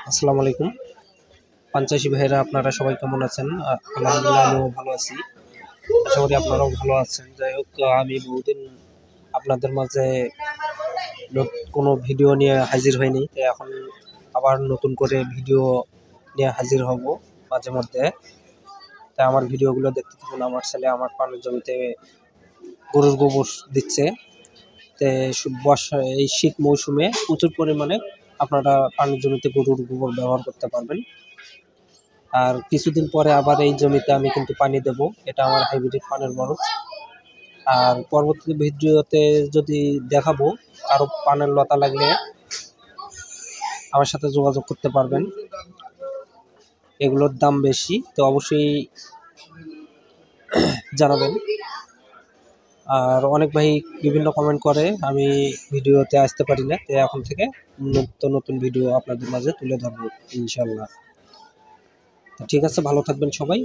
আসসালামু আলাইকুম। পাঞ্চাশি ভাইরা আপনারা সবাই কেমন আছেন? আলহামদুলিল্লাহ আমিও ভালো আছি। আশা করি আপনারাও ভালো আছেন। যাই হোক, আমি বহুদিন আপনাদের মাঝে কোনো ভিডিও নিয়ে হাজির হইনি। তো এখন আবার নতুন করে ভিডিও নিয়ে হাজির হব মাঝে মধ্যে। তাই আমার ভিডিওগুলো দেখতে থাকুন। আমার ছেলে আমার পানের জমিতে গরুর গোবর দিচ্ছে। তে এই শীত মৌসুমে প্রচুর পরিমাণে আপনারা পানের জমিতে গরুর গোবর ব্যবহার করতে পারবেন। আর কিছুদিন পরে আবার এই জমিতে আমি কিন্তু পানি দেব। এটা আমার হাইব্রিড পানের বরজ। আর পরবর্তী ভিডিওতে যদি দেখাবো, কারো পানের লতা লাগলে আমার সাথে যোগাযোগ করতে পারবেন। এগুলোর দাম বেশি, তো অবশ্যই জানাবেন। আর অনেক ভাই বিভিন্ন কমেন্ট করে আমি ভিডিওতে আসতে পারি না, তো এখন থেকে নতুন ভিডিও আপনাদের মাঝে তুলে ধরবো ইনশাল্লাহ। ঠিক আছে, ভালো থাকবেন সবাই।